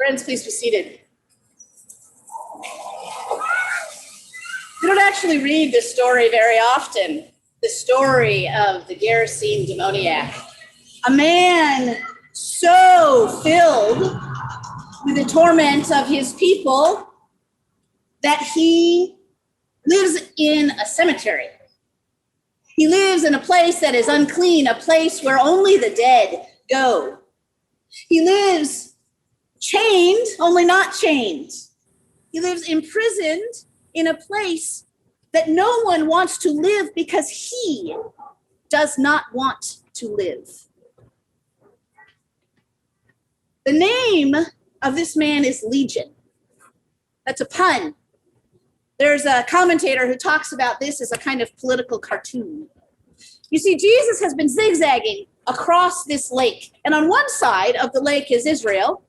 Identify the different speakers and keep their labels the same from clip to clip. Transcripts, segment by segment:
Speaker 1: Friends, please be seated. We don't actually read this story very often, the story of the Gerasene demoniac, a man so filled with the torment of his people that he lives in a cemetery. He lives in a place that is unclean, a place where only the dead go. He lives chained, only not chained. He lives imprisoned in a place that no one wants to live because he does not want to live. The name of this man is Legion. That's a pun. There's a commentator who talks about this as a kind of political cartoon. You see, Jesus has been zigzagging across this lake. And on one side of the lake is Israel.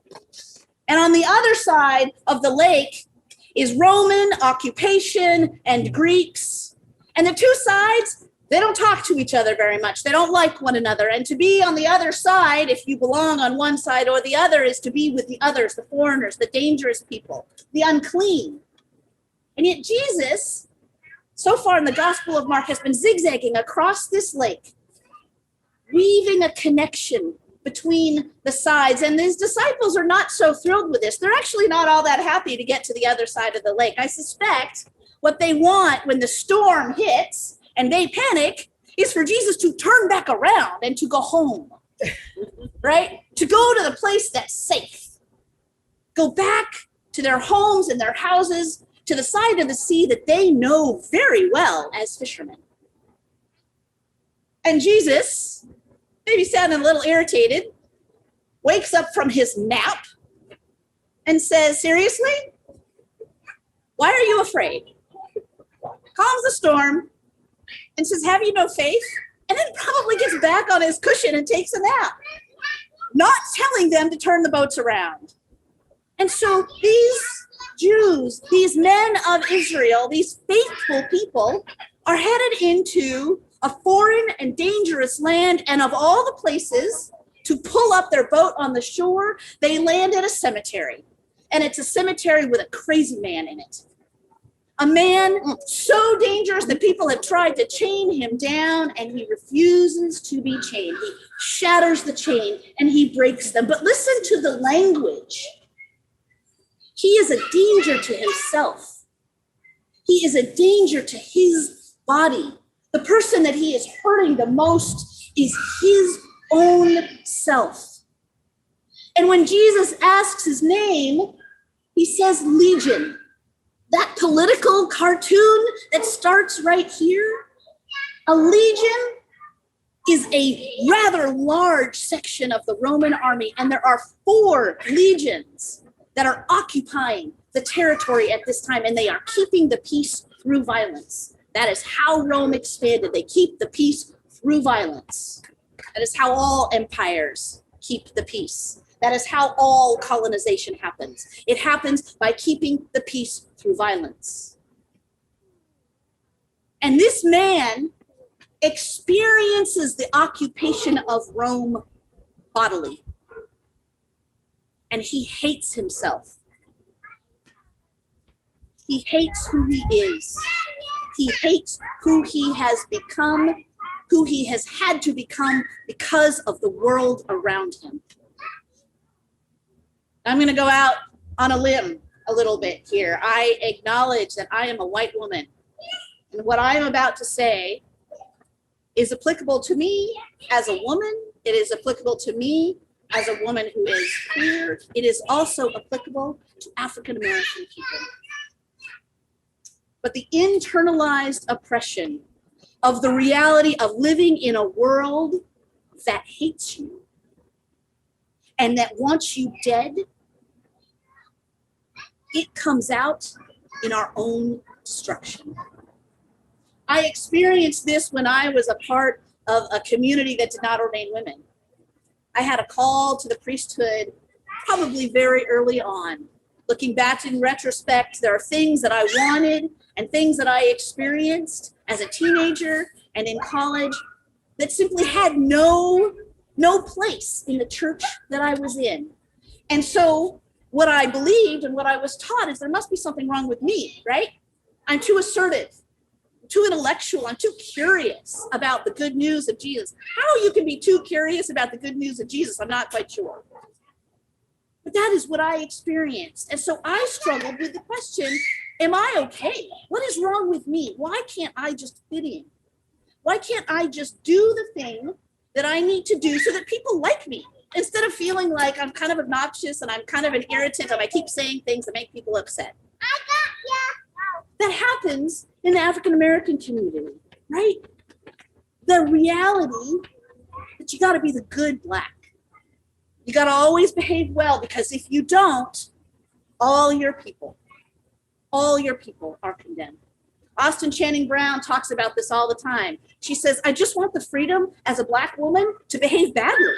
Speaker 1: And on the other side of the lake is Roman occupation and Greeks. And the two sides, they don't talk to each other very much. They don't like one another. And to be on the other side, if you belong on one side or the other, is to be with the others, the foreigners, the dangerous people, the unclean. And yet Jesus, so far in the Gospel of Mark, has been zigzagging across this lake, weaving a connection between the sides. And his disciples are not so thrilled with this. They're actually not all that happy to get to the other side of the lake. I suspect what they want when the storm hits and they panic is for Jesus to turn back around and to go home, right? To go to the place that's safe. Go back to their homes and their houses, to the side of the sea that they know very well as fishermen. And Jesus, maybe sounding a little irritated, wakes up from his nap and says, seriously? Why are you afraid? Calms the storm and says, have you no faith? And then probably gets back on his cushion and takes a nap, not telling them to turn the boats around. And so these Jews, these men of Israel, these faithful people are headed into a foreign and dangerous land, and of all the places to pull up their boat on the shore, they land at a cemetery. And it's a cemetery with a crazy man in it. A man so dangerous that people have tried to chain him down, and he refuses to be chained. He shatters the chain and he breaks them. But listen to the language. He is a danger to himself. He is a danger to his body. The person that he is hurting the most is his own self. And when Jesus asks his name, he says Legion. That political cartoon that starts right here, a legion is a rather large section of the Roman army, and there are 4 legions that are occupying the territory at this time, and they are keeping the peace through violence. That is how Rome expanded. They keep the peace through violence. That is how all empires keep the peace. That is how all colonization happens. It happens by keeping the peace through violence. And this man experiences the occupation of Rome bodily. And he hates himself. He hates who he is. He hates who he has become, who he has had to become because of the world around him. I'm going to go out on a limb a little bit here. I acknowledge that I am a white woman. And what I am about to say is applicable to me as a woman. It is applicable to me as a woman who is queer. It is also applicable to African American people. But the internalized oppression of the reality of living in a world that hates you and that wants you dead, it comes out in our own destruction. I experienced this when I was a part of a community that did not ordain women. I had a call to the priesthood probably very early on. Looking back in retrospect, there are things that I wanted and things that I experienced as a teenager and in college that simply had no place in the church that I was in. And so what I believed and what I was taught is there must be something wrong with me, right? I'm too assertive, too intellectual, I'm too curious about the good news of Jesus. How you can be too curious about the good news of Jesus, I'm not quite sure. But that is what I experienced. And so I struggled with the question, am I okay? What is wrong with me? Why can't I just fit in? Why can't I just do the thing that I need to do so that people like me? Instead of feeling like I'm kind of obnoxious and I'm kind of an irritant and I keep saying things that make people upset. That happens in the African-American community, right? The reality that you got to be the good Black. You got to always behave well, because if you don't, all your people are condemned. Austin Channing Brown talks about this all the time. She says, I just want the freedom as a Black woman to behave badly.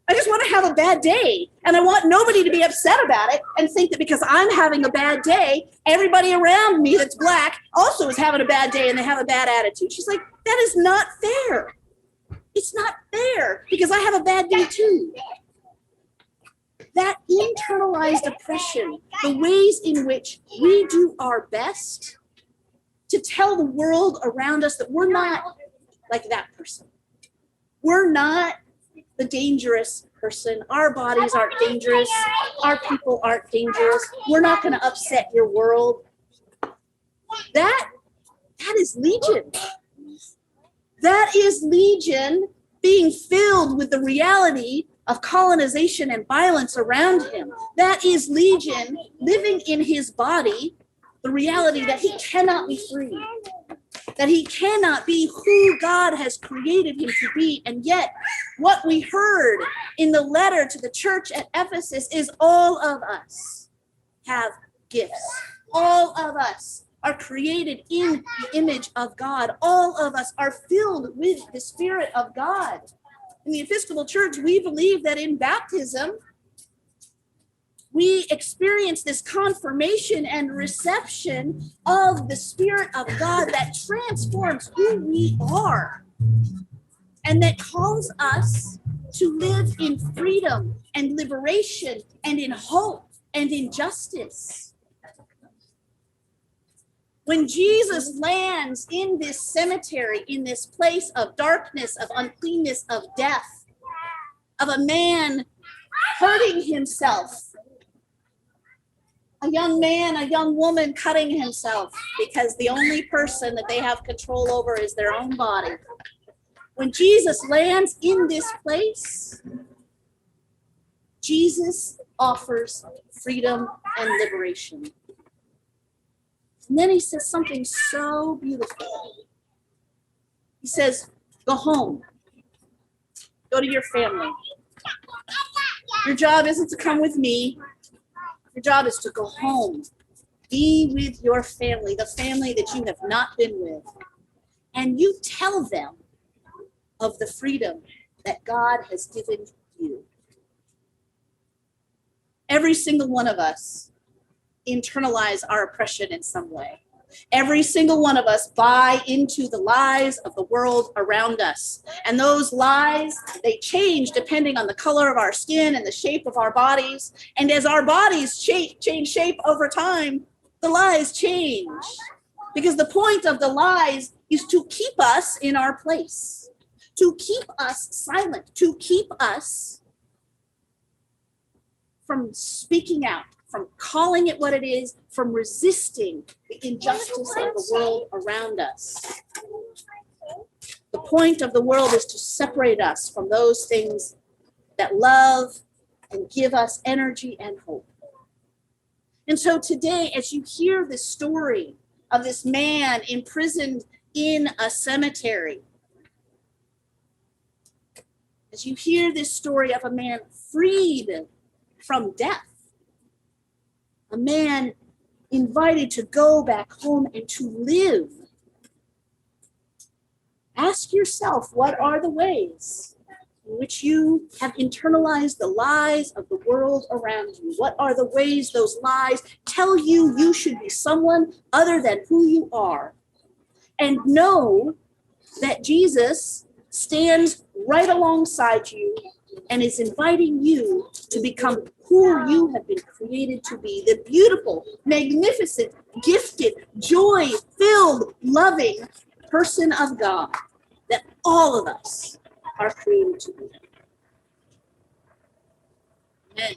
Speaker 1: I just want to have a bad day, and I want nobody to be upset about it and think that because I'm having a bad day, everybody around me that's Black also is having a bad day and they have a bad attitude. She's like, that is not fair. It's not fair because I have a bad day too. That internalized oppression, the ways in which we do our best to tell the world around us that we're not like that person. We're not the dangerous person. Our bodies aren't dangerous. Our people aren't dangerous. We're not going to upset your world. That is Legion. That is Legion being filled with the reality of colonization and violence around him. That is Legion living in his body the reality that he cannot be free, that he cannot be who God has created him to be. And yet, what we heard in the letter to the church at Ephesus is all of us have gifts. All of us are created in the image of God. All of us are filled with the Spirit of God. In the Episcopal Church, we believe that in baptism, we experience this confirmation and reception of the Spirit of God that transforms who we are and that calls us to live in freedom and liberation and in hope and in justice. When Jesus lands in this cemetery, in this place of darkness, of uncleanness, of death, of a man hurting himself, a young man, a young woman cutting himself because the only person that they have control over is their own body. When Jesus lands in this place, Jesus offers freedom and liberation. And then he says something so beautiful. He says, go home. Go to your family. Your job isn't to come with me. Your job is to go home. Be with your family, the family that you have not been with. And you tell them of the freedom that God has given you. Every single one of us internalize our oppression in some way. Every single one of us buy into the lies of the world around us. And those lies, they change depending on the color of our skin and the shape of our bodies. And as our bodies change shape over time, the lies change. Because the point of the lies is to keep us in our place, to keep us silent, to keep us from speaking out, from calling it what it is, from resisting the injustice of the world around us. The point of the world is to separate us from those things that love and give us energy and hope. And so today, as you hear this story of this man imprisoned in a cemetery, as you hear this story of a man freed from death, a man invited to go back home and to live, ask yourself, what are the ways in which you have internalized the lies of the world around you? What are the ways those lies tell you you should be someone other than who you are? And know that Jesus stands right alongside you and is inviting you to become who you have been created to be, the beautiful, magnificent, gifted, joy-filled, loving person of God that all of us are created to be. Amen.